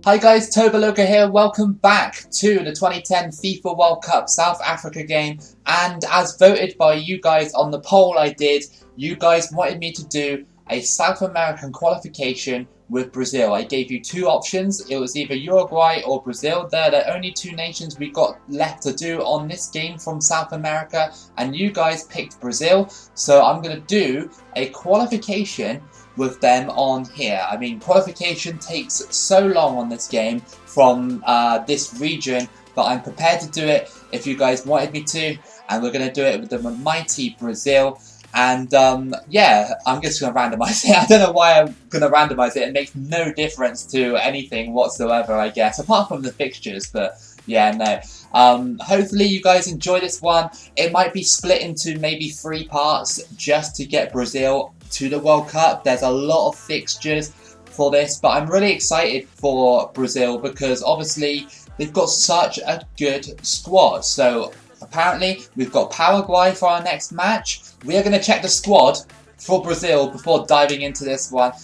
Hi guys, Toboloco here. Welcome back to the 2010 FIFA World Cup South Africa game. And as voted by you guys on the poll I did, you guys wanted me to do a South American qualification with Brazil. I gave you two options. It was either Uruguay or Brazil. They're the only two nations we got left to do on this game from South America. And you guys picked Brazil. So I'm going to do a qualification with them on here. I mean, qualification takes so long on this game from this region, but I'm prepared to do it if you guys wanted me to, and we're going to do it with the mighty Brazil. And yeah, I'm just going to randomize it. I don't know why I'm going to randomize it. It makes no difference to anything whatsoever, I guess, apart from the fixtures, but yeah, no. Hopefully you guys enjoy this one. It might be split into maybe 3 parts just to get Brazil to the World Cup. There's a lot of fixtures for this, but I'm really excited for Brazil because obviously they've got such a good squad. So apparently we've got Paraguay for our next match. We are going to check the squad for Brazil before diving into this one.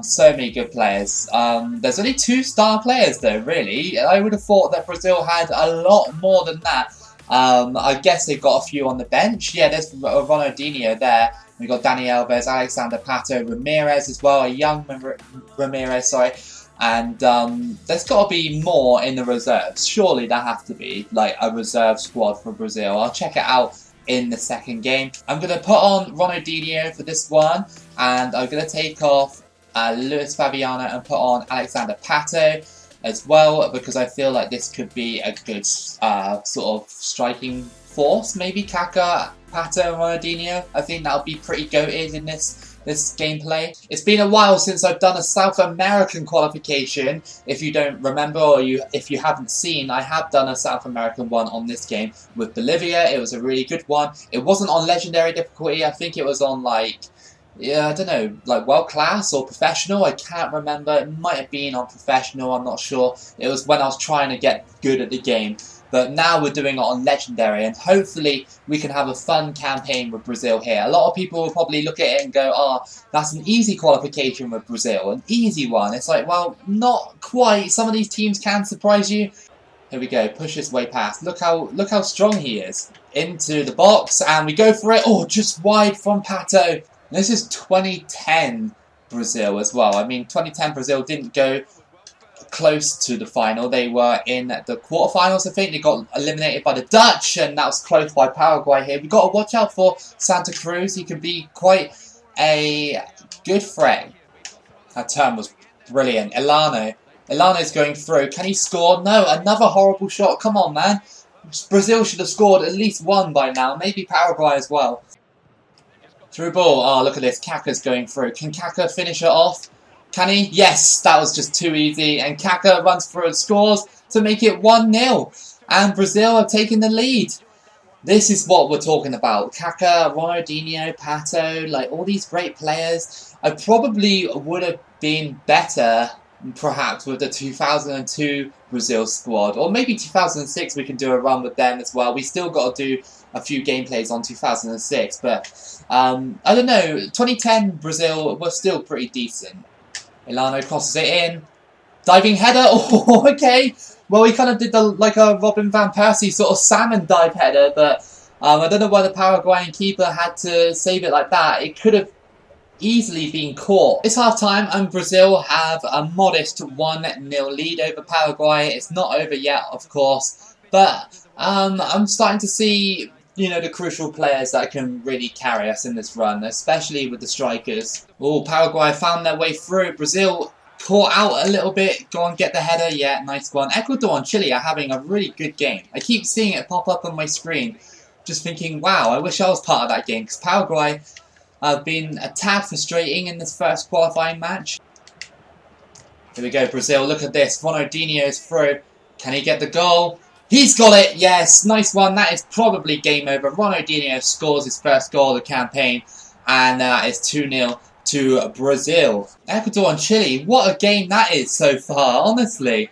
So many good players. There's only 2 star players though, really. I would have thought that Brazil had a lot more than that. I guess they've got a few on the bench. Yeah, there's Ronaldinho there. We've got Dani Alves, Alexander Pato, Ramirez as well, a young Ramirez, sorry. And there's got to be more in the reserves. Surely there have to be like a reserve squad for Brazil. I'll check it out in the second game. I'm going to put on Ronaldinho for this one, and I'm going to take off Luis Fabiano and put on Alexander Pato as well, because I feel like this could be a good sort of striking force. Maybe Kaká, Pato and Ronaldinho. I think that'll be pretty goated in this gameplay. It's been a while since I've done a South American qualification. If you don't remember, or if you haven't seen, I have done a South American one on this game with Bolivia. It was a really good one. It wasn't on legendary difficulty. I think it was on like, yeah, I don't know, like world class or professional. I can't remember. It might have been on professional. I'm not sure. It was when I was trying to get good at the game. But now we're doing it on legendary, and hopefully we can have a fun campaign with Brazil here. A lot of people will probably look at it and go, oh, that's an easy qualification with Brazil, an easy one. It's like, well, not quite. Some of these teams can surprise you. Here we go, push his way past. Look how strong he is. Into the box, and we go for it. Oh, just wide from Pato. This is 2010 Brazil as well. I mean, 2010 Brazil didn't go close to the final. They were in the quarterfinals, I think. They got eliminated by the Dutch, and that was close by Paraguay here. We've got to watch out for Santa Cruz. He can be quite a good threat. That turn was brilliant. Elano's going through. Can he score? No, another horrible shot. Come on, man. Brazil should have scored at least 1 by now. Maybe Paraguay as well. Through ball. Oh, look at this. Kaká's going through. Can Kaká finish it off? Can he? Yes, that was just too easy. And Kaká runs through and scores to make it 1-0. And Brazil are taking the lead. This is what we're talking about. Kaká, Ronaldinho, Pato, like all these great players. I probably would have been better, perhaps, with the 2002 Brazil squad. Or maybe 2006 we can do a run with them as well. We still got to do a few gameplays on 2006. But I don't know. 2010 Brazil was still pretty decent. Elano crosses it in. Diving header. Oh, okay. Well, he kind of did like a Robin van Persie sort of salmon dive header, but I don't know why the Paraguayan keeper had to save it like that. It could have easily been caught. It's half time, and Brazil have a modest 1-0 lead over Paraguay. It's not over yet, of course, but I'm starting to see, you know, the crucial players that can really carry us in this run, especially with the strikers. Oh, Paraguay found their way through. Brazil caught out a little bit. Go on, get the header. Yeah, nice one. Ecuador and Chile are having a really good game. I keep seeing it pop up on my screen, just thinking, wow, I wish I was part of that game, because Paraguay have been a tad frustrating in this first qualifying match. Here we go, Brazil. Look at this. Ronaldinho is through. Can he get the goal? He's got it, yes, nice one. That is probably game over. Ronaldinho scores his first goal of the campaign, and that is 2-0 to Brazil. Ecuador and Chile, what a game that is so far, honestly.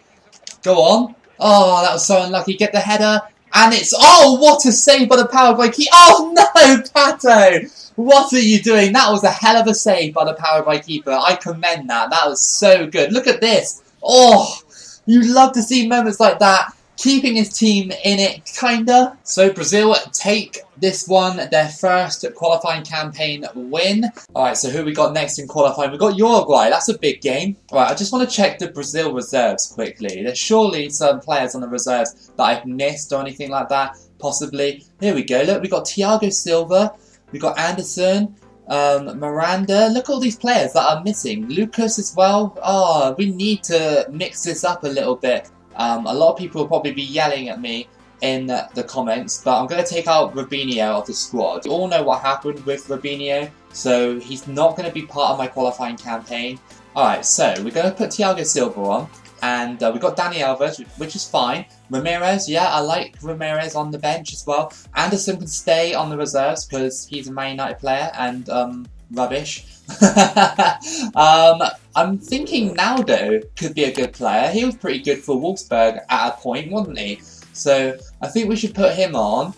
Go on. Oh, that was so unlucky. Get the header, and it's, oh, what a save by the Paraguay keeper. Oh no, Pato! What are you doing? That was a hell of a save by the Paraguay keeper. I commend that. That was so good. Look at this. Oh, You love to see moments like that, keeping his team in it, kinda. So Brazil take this one, their first qualifying campaign win. Alright, so who we got next in qualifying? We got Uruguay, that's a big game. Alright, I just want to check the Brazil reserves quickly. There's surely some players on the reserves that I've missed or anything like that, possibly. Here we go, look, we got Thiago Silva, we got Anderson, Miranda. Look at all these players that are missing. Lucas as well. Oh, we need to mix this up a little bit. A lot of people will probably be yelling at me in the comments, but I'm going to take out Robinho of the squad. You all know what happened with Robinho, so he's not going to be part of my qualifying campaign. Alright, so we're going to put Thiago Silva on, and we've got Dani Alves, which is fine. Ramirez, yeah, I like Ramirez on the bench as well. Anderson can stay on the reserves because he's a Man United player and rubbish. I'm thinking Naldo could be a good player. He was pretty good for Wolfsburg at a point, wasn't he? So I think we should put him on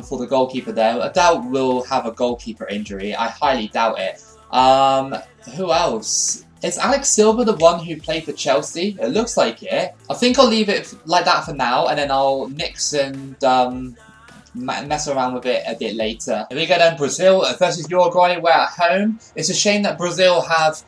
for the goalkeeper there. I doubt we'll have a goalkeeper injury. I highly doubt it. Who else? Is Alex Silva the one who played for Chelsea? It looks like it. I think I'll leave it like that for now, and then I'll mix and mess around with it a bit later. Here we go then, Brazil versus Uruguay. We're at home. It's a shame that Brazil have,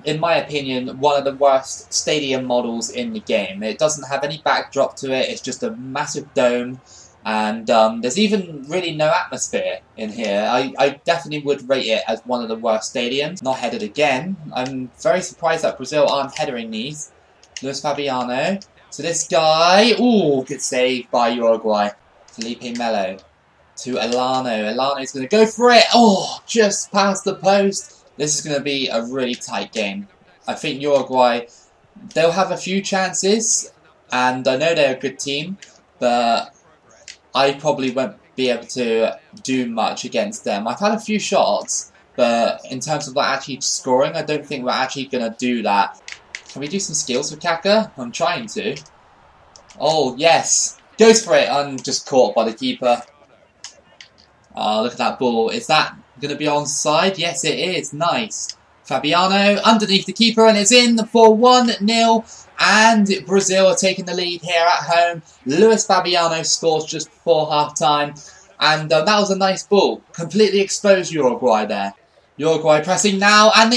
in my opinion, one of the worst stadium models in the game. It doesn't have any backdrop to it. It's just a massive dome. And there's even really no atmosphere in here. I definitely would rate it as one of the worst stadiums. Not headed again. I'm very surprised that Brazil aren't headering these. Luis Fabiano. So this guy, ooh, good save by Uruguay. Felipe Melo to Elano. Elano's going to go for it. Oh, just past the post. This is going to be a really tight game. I think Uruguay, they'll have a few chances. And I know they're a good team. But I probably won't be able to do much against them. I've had a few shots, but in terms of like actually scoring, I don't think we're actually going to do that. Can we do some skills with Kaka? I'm trying to. Oh, yes. Goes for it. I'm just caught by the keeper. Oh, look at that ball. Is that going to be onside? Yes, it is. Nice. Fabiano underneath the keeper, and it's in for 1-0. And Brazil are taking the lead here at home. Luis Fabiano scores just before half-time. And that was a nice ball. Completely exposed Uruguay there. Uruguay pressing now. And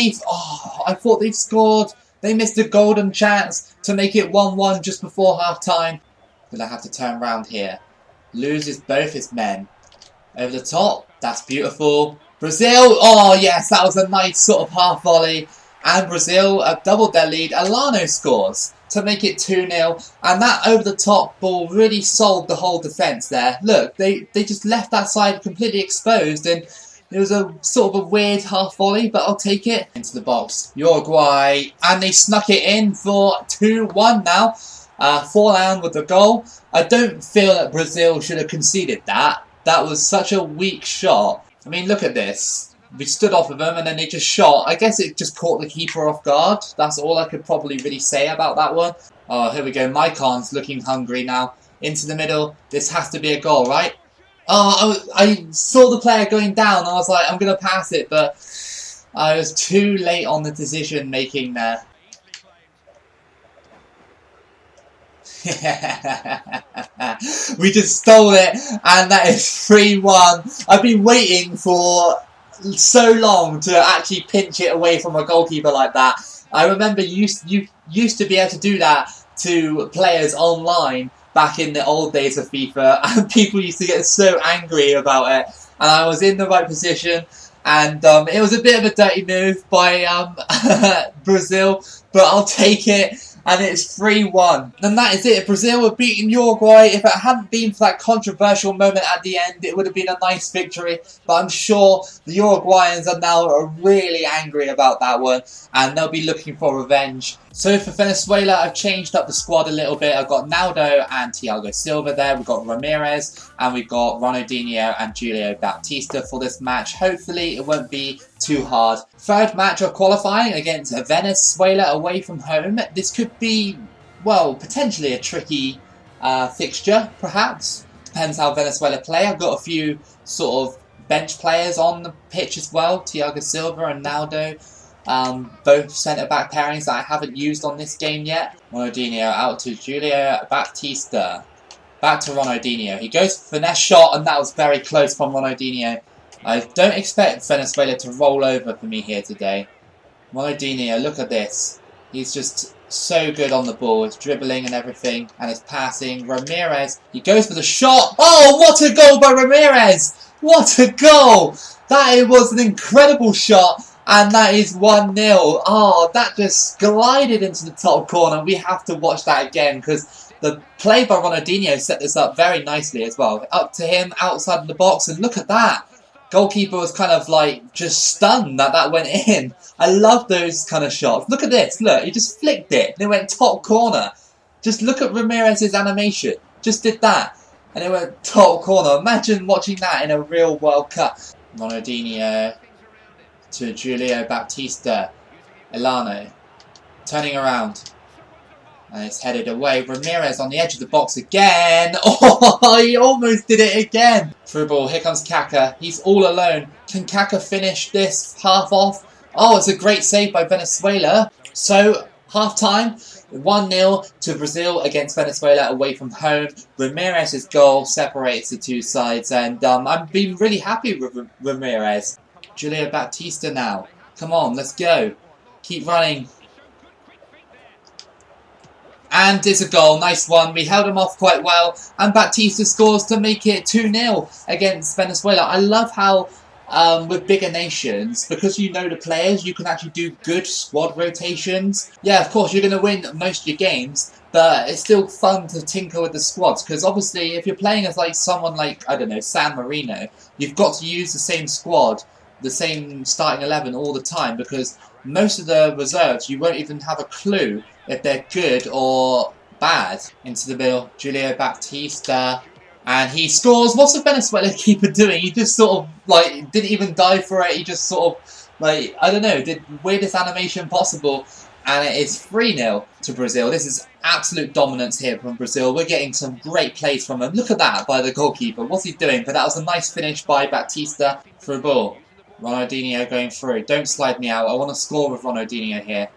I thought they'd scored. They missed a golden chance to make it 1-1 just before half-time. Gonna have to turn around here. Loses both his men. Over the top. That's beautiful. Brazil. Oh, yes. That was a nice sort of half volley. And Brazil have doubled their lead. Elano scores to make it 2-0. And that over-the-top ball really sold the whole defence there. Look, they just left that side completely exposed. And it was a sort of a weird half volley, but I'll take it. Into the box. Uruguay. And they snuck it in for 2-1 now. Forlan with the goal. I don't feel that Brazil should have conceded that. That was such a weak shot. I mean, look at this. We stood off of them and then they just shot. I guess it just caught the keeper off guard. That's all I could probably really say about that one. Oh, here we go. Maicon's looking hungry now. Into the middle. This has to be a goal, right? Oh, I saw the player going down. I was like, I'm going to pass it. But I was too late on the decision making there. We just stole it. And that is 3-1. I've been waiting for so long to actually pinch it away from a goalkeeper like that. I remember you used to be able to do that to players online back in the old days of FIFA, and people used to get so angry about it. And I was in the right position, and it was a bit of a dirty move by Brazil, but I'll take it. And it's 3-1. And that is it. Brazil have beaten Uruguay. If it hadn't been for that controversial moment at the end, it would have been a nice victory. But I'm sure the Uruguayans are now really angry about that one. And they'll be looking for revenge. So for Venezuela, I've changed up the squad a little bit. I've got Naldo and Thiago Silva there. We've got Ramirez. And we've got Ronaldinho and Julio Baptista for this match. Hopefully it won't be too hard. Third match of qualifying against Venezuela away from home. This could be, well, potentially a tricky fixture, perhaps. Depends how Venezuela play. I've got a few sort of bench players on the pitch as well. Thiago Silva and Naldo. both centre-back pairings that I haven't used on this game yet. Ronaldinho out to Julio Baptista. Back to Ronaldinho. He goes for finesse shot, and that was very close from Ronaldinho. I don't expect Venezuela to roll over for me here today. Ronaldinho, look at this. He's just so good on the ball. His dribbling and everything, and his passing. Ramirez, he goes for the shot. Oh, what a goal by Ramirez! What a goal! That was an incredible shot, and that is 1-0. Oh, that just glided into the top corner. We have to watch that again, because the play by Ronaldinho set this up very nicely as well. Up to him, outside of the box, and look at that. Goalkeeper was kind of like just stunned that that went in. I love those kind of shots. Look at this. Look, he just flicked it. And it went top corner. Just look at Ramirez's animation. Just did that. And it went top corner. Imagine watching that in a real World Cup. Ronaldinho to Julio Baptista. Elano. Turning around. And it's headed away. Ramirez on the edge of the box again. Oh, he almost did it again. Through ball. Here comes Kaka. He's all alone. Can Kaka finish this half off? Oh, it's a great save by Venezuela. So, half time. 1-0 to Brazil against Venezuela away from home. Ramirez's goal separates the two sides. And I've been really happy with Ramirez. Julio Baptista now. Come on, let's go. Keep running. And it's a goal, nice one. We held him off quite well, and Baptista scores to make it 2-0 against Venezuela. I love how with bigger nations, because you know the players, you can actually do good squad rotations. Yeah, of course, you're going to win most of your games, but it's still fun to tinker with the squads, because obviously if you're playing as like someone like, I don't know, San Marino, you've got to use the same squad, the same starting 11 all the time, because most of the reserves, you won't even have a clue if they're good or bad. Into the middle, Julio Baptista, and he scores. What's the Venezuela keeper doing? He just sort of, like, didn't even dive for it. He just sort of, like, I don't know, did weirdest animation possible, and it is 3-0 to Brazil. This is absolute dominance here from Brazil. We're getting some great plays from him. Look at that by the goalkeeper. What's he doing? But that was a nice finish by Baptista for a ball. Ronaldinho going through. Don't slide me out. I want to score with Ronaldinho here.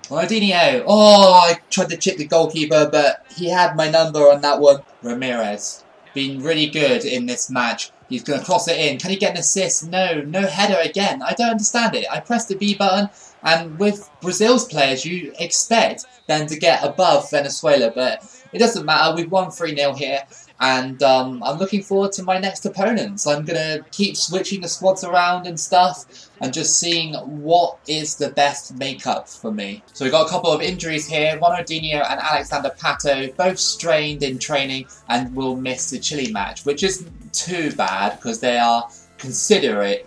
Ronaldinho. Oh, I tried to chip the goalkeeper, but he had my number on that one. Ramirez. Been really good in this match. He's going to cross it in. Can he get an assist? No. No header again. I don't understand it. I pressed the B button, and with Brazil's players, you expect them to get above Venezuela, but it doesn't matter. We've won 3-0 here. And I'm looking forward to my next opponents. I'm going to keep switching the squads around and stuff and just seeing what is the best makeup for me. So we've got a couple of injuries here. Ronaldinho and Alexander Pato, both strained in training and will miss the Chile match, which isn't too bad because they are considered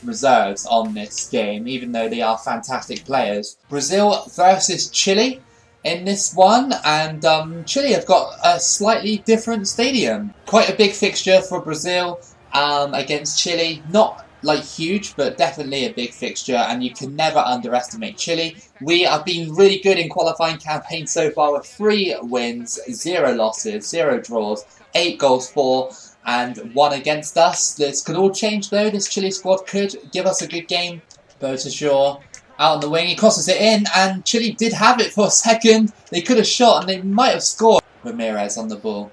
reserves on this game, even though they are fantastic players. Brazil versus Chile in this one, and Chile have got a slightly different stadium. Quite a big fixture for Brazil against Chile. Not like huge, but definitely a big fixture, and you can never underestimate Chile. We have been really good in qualifying campaign so far with 3 wins, 0 losses, 0 draws, 8 goals for, and 1 against us. This could all change though. This Chile squad could give us a good game. Botashaw out on the wing, he crosses it in, and Chile did have it for a second. They could have shot, and they might have scored. Ramirez on the ball.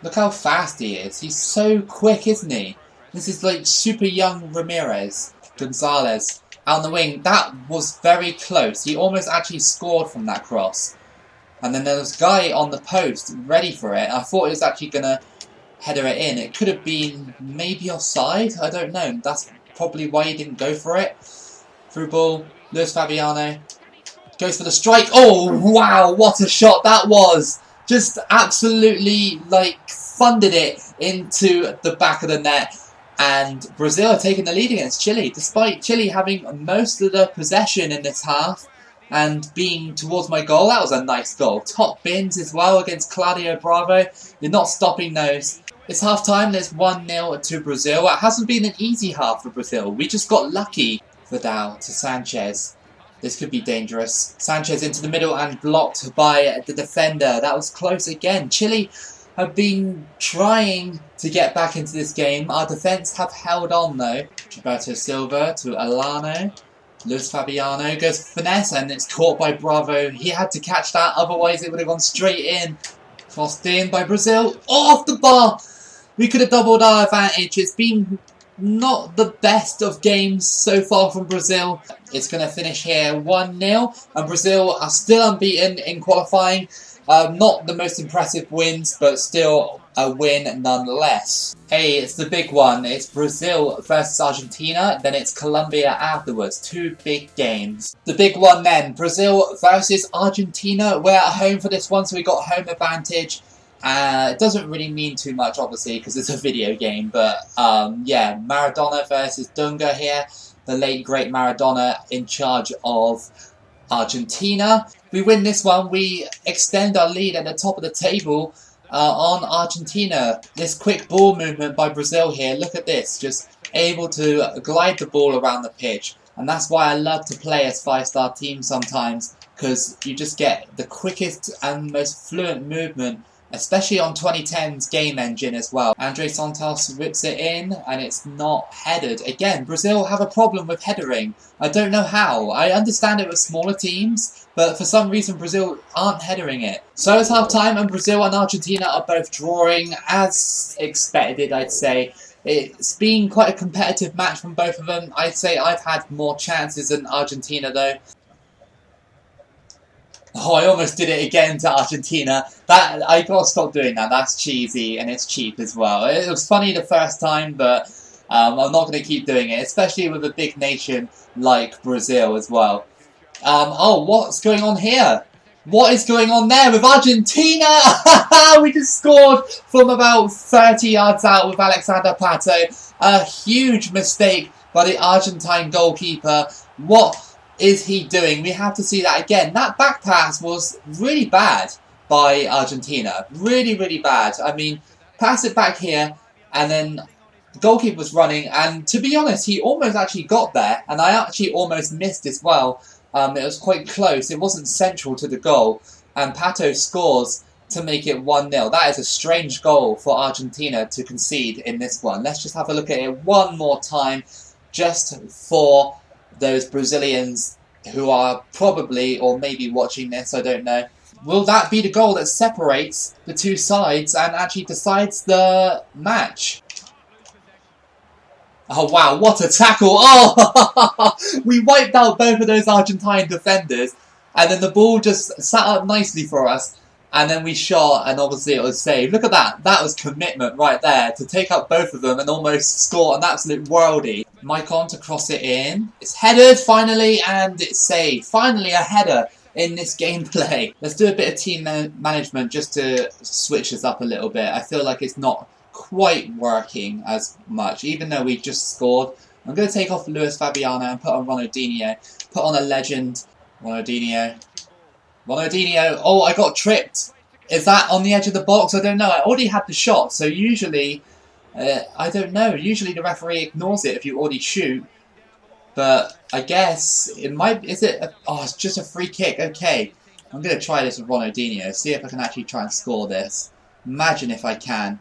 Look how fast he is. He's so quick, isn't he? This is like super young Ramirez. Gonzalez out on the wing. That was very close. He almost actually scored from that cross. And then there was a guy on the post ready for it. I thought he was actually going to header it in. It could have been maybe offside. I don't know. That's probably why he didn't go for it. Through ball, Luis Fabiano goes for the strike. Oh, wow, what a shot that was. Just absolutely, like, funded it into the back of the net. And Brazil are taking the lead against Chile, despite Chile having most of the possession in this half and being towards my goal. That was a nice goal. Top bins as well against Claudio Bravo. You're not stopping those. It's half time, there's 1-0 to Brazil. It hasn't been an easy half for Brazil. We just got lucky. Vidal to Sanchez. This could be dangerous. Sanchez into the middle and blocked by the defender. That was close again. Chile have been trying to get back into this game. Our defence have held on though. Gilberto Silva to Alano. Luis Fabiano goes for finesse and it's caught by Bravo. He had to catch that, otherwise it would have gone straight in. Crossed in by Brazil. Off the bar! We could have doubled our advantage. It's been not the best of games so far from Brazil. It's going to finish here 1-0. And Brazil are still unbeaten in qualifying. Not the most impressive wins, but still a win nonetheless. Hey, it's the big one. It's Brazil versus Argentina, then it's Colombia afterwards. Two big games. The big one then, Brazil versus Argentina. We're at home for this one, so we got home advantage. It doesn't really mean too much, obviously, because it's a video game, but yeah, Maradona versus Dunga here. The late, great Maradona in charge of Argentina. We win this one, we extend our lead at the top of the table on Argentina. This quick ball movement by Brazil here, look at this, just able to glide the ball around the pitch. And that's why I love to play as 5-star teams sometimes, because you just get the quickest and most fluent movement, especially on 2010's game engine as well. Andre Santos whips it in and it's not headed. Again, Brazil have a problem with headering. I don't know how. I understand it with smaller teams, but for some reason Brazil aren't headering it. So it's half time and Brazil and Argentina are both drawing as expected, I'd say. It's been quite a competitive match from both of them. I'd say I've had more chances than Argentina though. Oh, I almost did it again to Argentina. I gotta stop doing that. That's cheesy and it's cheap as well. It was funny the first time, but I'm not going to keep doing it, especially with a big nation like Brazil as well. Oh, what's going on here? What is going on there with Argentina? We just scored from about 30 yards out with Alexander Pato. A huge mistake by the Argentine goalkeeper. What is he doing? We have to see that again. That back pass was really bad by Argentina. Really, really bad. I mean, pass it back here, and then the goalkeeper was running, and to be honest, he almost actually got there, and I actually almost missed as well. It was quite close. It wasn't central to the goal, and Pato scores to make it 1-0. That is a strange goal for Argentina to concede in this one. Let's just have a look at it one more time, just for those Brazilians who are probably or maybe watching this, I don't know. Will that be the goal that separates the two sides and actually decides the match? Oh wow, what a tackle! Oh, we wiped out both of those Argentine defenders and then the ball just sat up nicely for us and then we shot and obviously it was saved. Look at that, that was commitment right there to take out both of them and almost score an absolute worldie. Maicon to cross it in. It's headed finally and it's saved. Finally a header in this gameplay. Let's do a bit of team management just to switch this up a little bit. I feel like it's not quite working as much, even though we just scored. I'm going to take off Luis Fabiano and put on Ronaldinho. Put on a legend, Ronaldinho. Ronaldinho, oh, I got tripped. Is that on the edge of the box? I don't know. I already had the shot, so usually, I don't know. Usually the referee ignores it if you already shoot. But I guess it might, is it, oh, it's just a free kick. Okay, I'm going to try this with Ronaldinho. See if I can actually try and score this. Imagine if I can.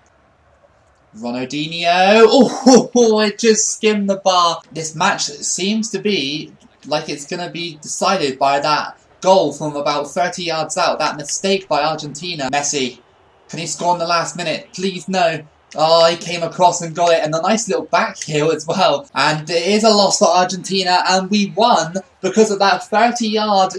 Ronaldinho, oh, it just skimmed the bar. This match seems to be like it's going to be decided by that goal from about 30 yards out. That mistake by Argentina. Messi, can he score in the last minute? Please no. Oh, he came across and got it, and a nice little back heel as well. And it is a loss for Argentina, and we won because of that 30-yard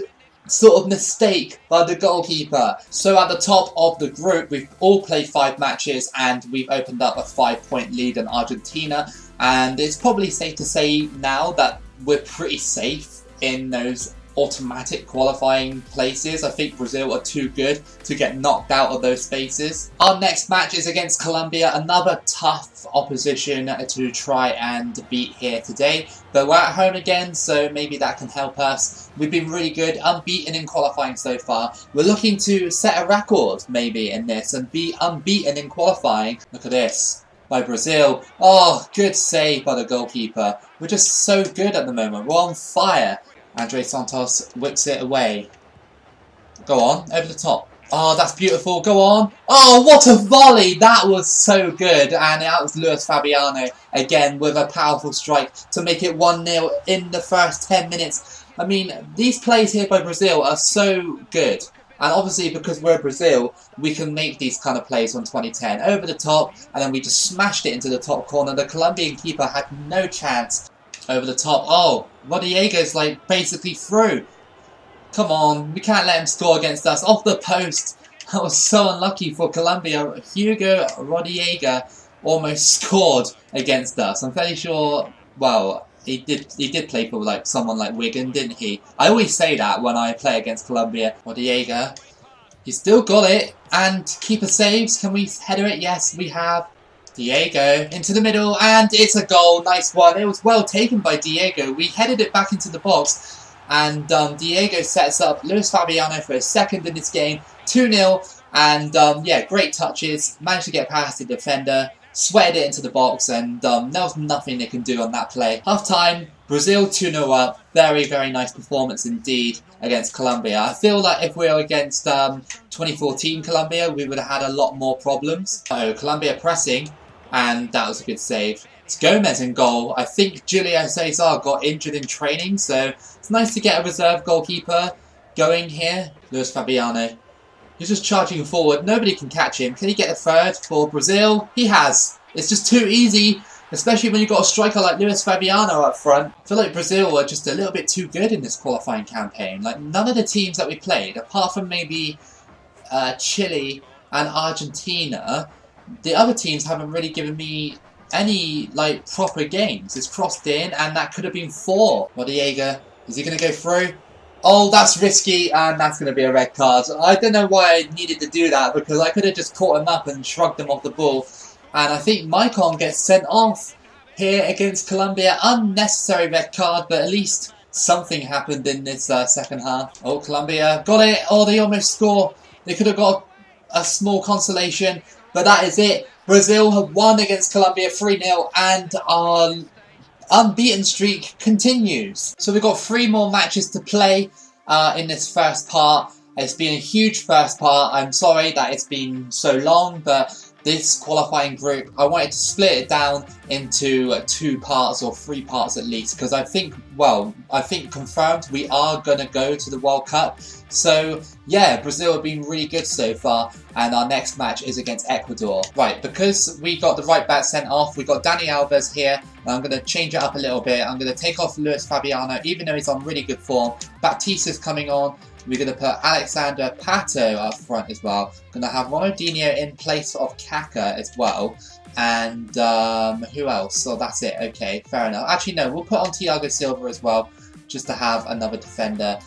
sort of mistake by the goalkeeper. So at the top of the group, we've all played 5 matches, and we've opened up a 5-point lead in Argentina. And it's probably safe to say now that we're pretty safe in those automatic qualifying places. I think Brazil are too good to get knocked out of those spaces. Our next match is against Colombia, another tough opposition to try and beat here today. But we're at home again, so maybe that can help us. We've been really good, unbeaten in qualifying so far. We're looking to set a record maybe in this and be unbeaten in qualifying. Look at this. By Brazil. Oh, good save by the goalkeeper. We're just so good at the moment. We're on fire. Andre Santos whips it away. Go on, over the top. Oh, that's beautiful. Go on. Oh, what a volley. That was so good. And that was Luis Fabiano again with a powerful strike to make it 1-0 in the first 10 minutes. I mean, these plays here by Brazil are so good. And obviously, because we're Brazil, we can make these kind of plays on 2010. Over the top, and then we just smashed it into the top corner. The Colombian keeper had no chance. Over the top. Oh, Rodriguez's like basically through. Come on, we can't let him score against us. Off the post. That was so unlucky for Colombia. Hugo Rodriguez almost scored against us. I'm fairly sure, well, he did play for like someone like Wigan, didn't he? I always say that when I play against Colombia. Rodriguez. He's still got it. And keeper saves. Can we header it? Yes, we have. Diego into the middle, and it's a goal. Nice one. It was well taken by Diego. We headed it back into the box. And Diego sets up Luis Fabiano for a second in this game, 2-0, and yeah, great touches, managed to get past the defender, sweated it into the box, and there was nothing they can do on that play. Half time, Brazil 2-0 up, very, very nice performance indeed against Colombia. I feel like if we were against 2014 Colombia, we would have had a lot more problems. Colombia pressing, and that was a good save. It's Gomez in goal. I think Julio Cesar got injured in training, so it's nice to get a reserve goalkeeper going here. Luis Fabiano. He's just charging forward. Nobody can catch him. Can he get a third for Brazil? He has. It's just too easy, especially when you've got a striker like Luis Fabiano up front. I feel like Brazil are just a little bit too good in this qualifying campaign. Like, none of the teams that we played, apart from maybe Chile and Argentina, the other teams haven't really given me any like proper games. It's crossed in, and that could have been 4. Rodriguez, is he going to go through? Oh, that's risky, and that's going to be a red card. I don't know why I needed to do that, because I could have just caught him up and shrugged him off the ball. And I think Maicon gets sent off here against Colombia. Unnecessary red card, but at least something happened in this second half. Oh, Colombia got it. Oh, they almost score. They could have got a small consolation, but that is it. Brazil have won against Colombia 3-0, and our unbeaten streak continues. So we've got 3 more matches to play in this first part. It's been a huge first part. I'm sorry that it's been so long, but this qualifying group, I wanted to split it down into 2 parts or 3 parts at least, because I think confirmed we are going to go to the World Cup. So yeah, Brazil have been really good so far, and our next match is against Ecuador. Right, because we got the right back sent off, we got Dani Alves here, and I'm going to change it up a little bit. I'm going to take off Luis Fabiano, even though he's on really good form. Baptista's coming on. We're going to put Alexander Pato up front as well. Going to have Ronaldinho in place of Kaká as well. And who else? So that's it. Okay, fair enough. Actually, no, we'll put on Thiago Silva as well, just to have another defender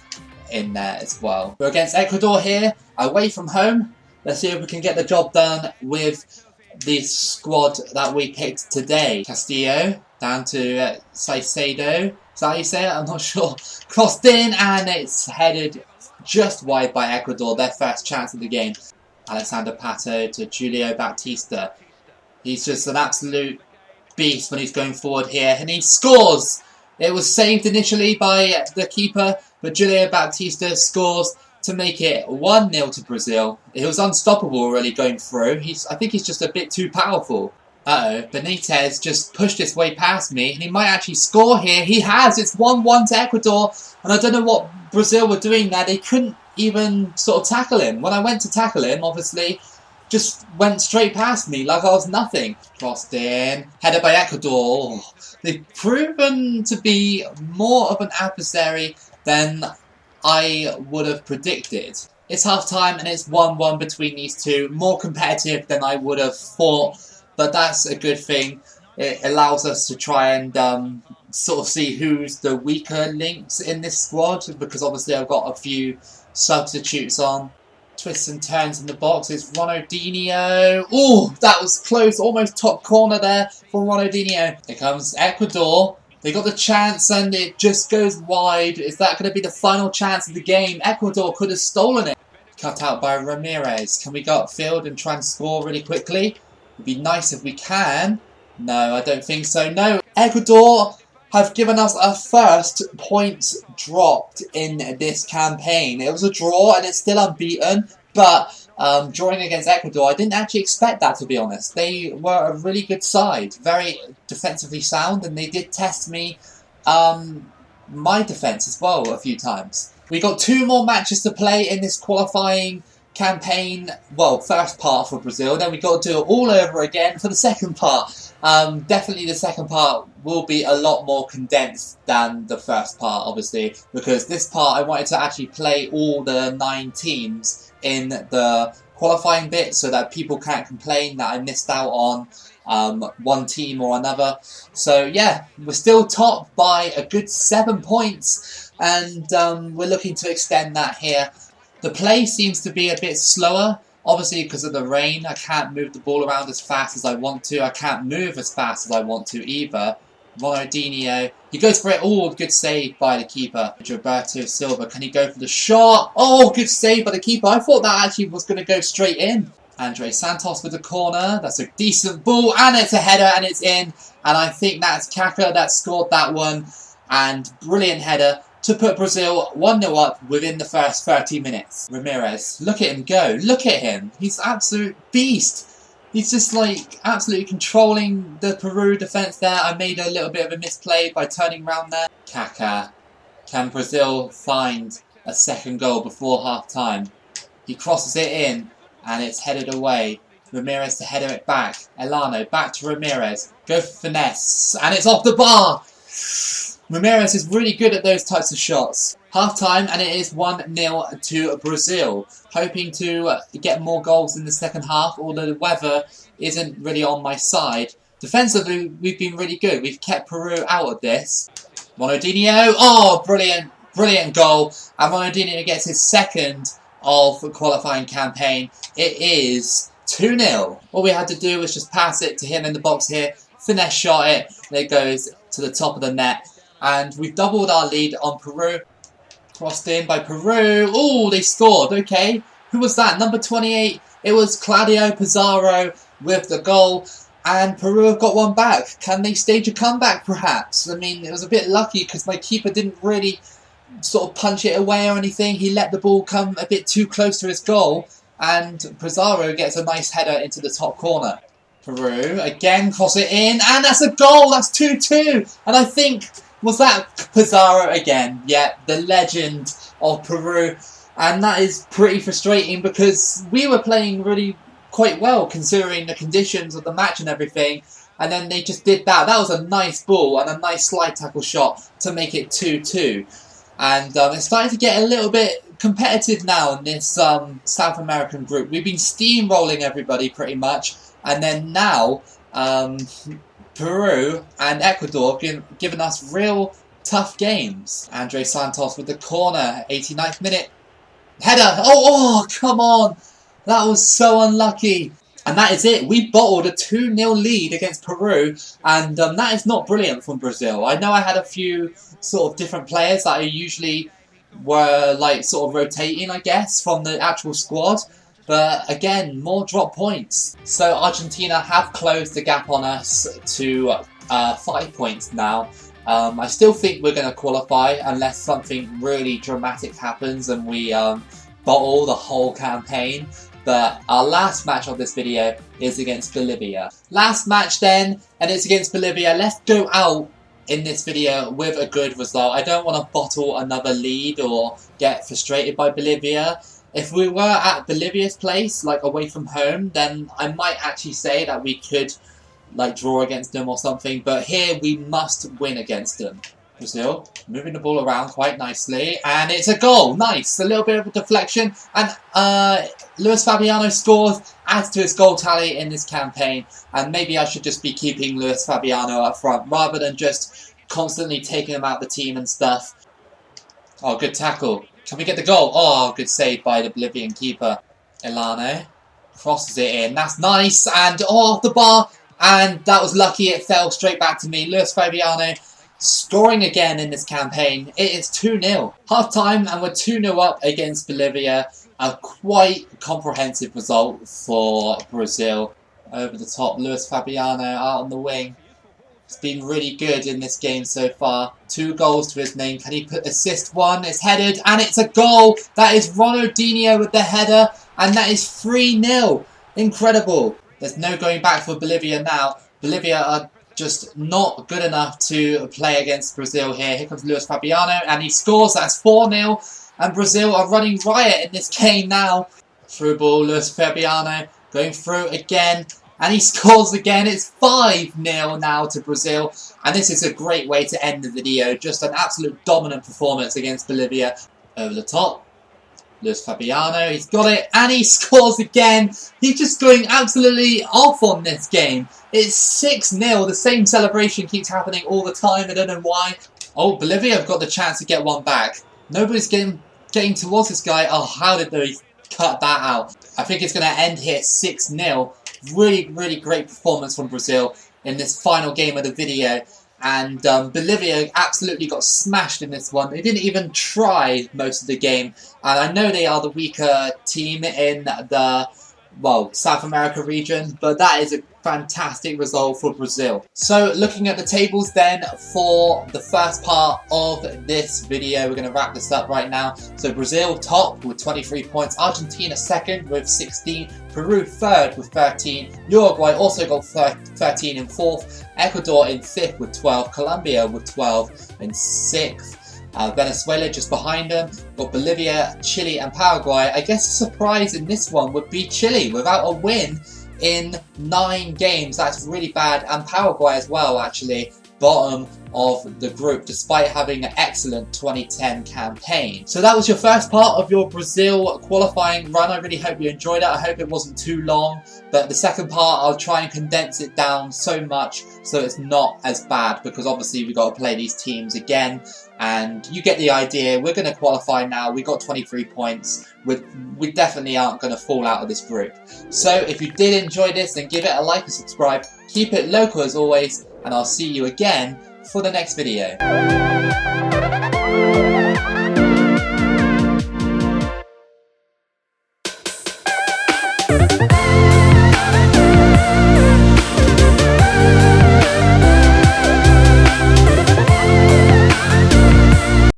in there as well. We're against Ecuador here, away from home. Let's see if we can get the job done with the squad that we picked today. Castillo down to Caicedo. Is that how you say it? I'm not sure. Crossed in, and it's headed just wide by Ecuador, their first chance of the game. Alexander Pato to Julio Baptista. He's just an absolute beast when he's going forward here, and he scores! It was saved initially by the keeper, but Julio Baptista scores to make it 1-0 to Brazil. It was unstoppable really going through. I think he's just a bit too powerful. Benitez just pushed his way past me, and he might actually score here. He has! It's 1-1 to Ecuador, and I don't know what Brazil were doing there. They couldn't even sort of tackle him. When I went to tackle him, obviously, just went straight past me like I was nothing. Crossed in, headed by Ecuador. They've proven to be more of an adversary than I would have predicted. It's half time, and it's 1-1 between these two. More competitive than I would have thought. But that's a good thing. It allows us to try and sort of see who's the weaker links in this squad, because obviously I've got a few substitutes on. Twists and turns in the box. It's Ronaldinho. Oh, that was close. Almost top corner there for Ronaldinho. Here comes Ecuador. They got the chance, and it just goes wide. Is that going to be the final chance of the game? Ecuador could have stolen it. Cut out by Ramirez. Can we go upfield and try and score really quickly? It'd be nice if we can. No, I don't think so. No, Ecuador have given us our first points dropped in this campaign. It was a draw, and it's still unbeaten, But drawing against Ecuador, I didn't actually expect that, to be honest. They were a really good side, very defensively sound, and they did test me, my defence as well a few times. We got 2 more matches to play in this qualifying campaign. Well, first part for Brazil, then we got to do it all over again for the second part. Definitely the second part will be a lot more condensed than the first part, obviously, because this part I wanted to actually play all the 9 teams in the qualifying bit so that people can't complain that I missed out on one team or another. So yeah, we're still top by a good 7 points, and we're looking to extend that here. The play seems to be a bit slower, obviously because of the rain. I can't move the ball around as fast as I want to. I can't move as fast as I want to either. Ronaldinho, he goes for it. Oh, good save by the keeper. Gilberto Silva, can he go for the shot? Oh, good save by the keeper. I thought that actually was going to go straight in. Andre Santos with the corner. That's a decent ball, and it's a header, and it's in. And I think that's Kaká that scored that one. And brilliant header to put Brazil 1-0 up within the first 30 minutes. Ramirez, look at him go. Look at him. He's an absolute beast. He's just like absolutely controlling the Peru defence there. I made a little bit of a misplay by turning around there. Kaká. Can Brazil find a second goal before half-time? He crosses it in, and it's headed away. Ramirez to header it back. Elano back to Ramirez. Go for finesse, and it's off the bar. Ramirez is really good at those types of shots. Half-time, and it is 1-0 to Brazil. Hoping to get more goals in the second half, although the weather isn't really on my side. Defensively, we've been really good. We've kept Peru out of this. Ronaldinho, oh, brilliant, brilliant goal. And Ronaldinho gets his second of the qualifying campaign. It is 2-0. All we had to do was just pass it to him in the box here. Finesse shot it, and it goes to the top of the net. And we've doubled our lead on Peru. Crossed in by Peru. Oh, they scored. Okay. Who was that? Number 28. It was Claudio Pizarro with the goal. And Peru have got one back. Can they stage a comeback, perhaps? I mean, it was a bit lucky because my keeper didn't really sort of punch it away or anything. He let the ball come a bit too close to his goal. And Pizarro gets a nice header into the top corner. Peru again cross it in. And that's a goal. That's 2-2. And I think... was that Pizarro again? Yeah, the legend of Peru. And that is pretty frustrating because we were playing really quite well considering the conditions of the match and everything. And then they just did that. That was a nice ball and a nice slide tackle shot to make it 2-2. And it's starting to get a little bit competitive now in this South American group. We've been steamrolling everybody pretty much. And then now... Peru and Ecuador giving us real tough games. Andre Santos with the corner, 89th minute. Header! Oh, come on! That was so unlucky. And that is it. We bottled a 2-0 lead against Peru, and that is not brilliant from Brazil. I know I had a few sort of different players that I usually were like sort of rotating, I guess, from the actual squad. But again, more drop points. So Argentina have closed the gap on us to 5 points now. I still think we're going to qualify unless something really dramatic happens and we bottle the whole campaign. But our last match of this video is against Bolivia. Last match then, and it's against Bolivia. Let's go out in this video with a good result. I don't want to bottle another lead or get frustrated by Bolivia. If we were at Bolivia's place, like away from home, then I might actually say that we could like draw against them or something. But here we must win against them. Brazil moving the ball around quite nicely, and it's a goal. Nice, a little bit of a deflection, and Luis Fabiano scores, adds to his goal tally in this campaign. And maybe I should just be keeping Luis Fabiano up front rather than just constantly taking him out the team and stuff. Oh, good tackle. Can we get the goal? Oh, good save by the Bolivian keeper. Elano crosses it in. That's nice. And off the bar. And that was lucky. It fell straight back to me. Luis Fabiano scoring again in this campaign. It is 2-0. Half time and we're 2-0 up against Bolivia. A quite comprehensive result for Brazil. Over the top. Luis Fabiano out on the wing. He's been really good in this game so far. 2 goals to his name. Can he put assist one? It's headed and it's a goal. That is Ronaldinho with the header. and that is 3-0. Incredible. There's no going back for Bolivia now. Bolivia are just not good enough to play against Brazil here. Here comes Luis Fabiano, and he scores. That's 4-0. And Brazil are running riot in this game now. Through ball, Luis Fabiano going through again. And he scores again. It's 5-0 now to Brazil. And this is a great way to end the video. Just an absolute dominant performance against Bolivia. Over the top. Luis Fabiano, he's got it, and he scores again. He's just going absolutely off on this game. It's 6-0. The same celebration keeps happening all the time. I don't know why. Oh, Bolivia have got the chance to get one back. Nobody's getting towards this guy. Oh, how did they cut that out? I think it's going to end here 6-0. Really, really great performance from Brazil in this final game of the video. And Bolivia absolutely got smashed in this one. They didn't even try most of the game. And I know they are the weaker team in the, well, South America region. But that is a fantastic result for Brazil. So looking at the tables then for the first part of this video. We're going to wrap this up right now. So Brazil top with 23 points. Argentina second with 16. Peru third with 13. Uruguay also got 13 in fourth. Ecuador in 5th with 12, Colombia with 12 in 6th, Venezuela just behind them, got Bolivia, Chile and Paraguay. I guess the surprise in this one would be Chile without a win in 9 games. That's really bad, and Paraguay as well actually, bottom of the group despite having an excellent 2010 campaign. So that was your first part of your Brazil qualifying run. I really hope you enjoyed it. I hope it wasn't too long, but the second part I'll try and condense it down so much so it's not as bad, because obviously we've got to play these teams again, and you get the idea. We're going to qualify now. We got 23 points. We definitely aren't going to fall out of this group. So if you did enjoy this, then give it a like and subscribe. Keep it local as always, and I'll see you again for the next video.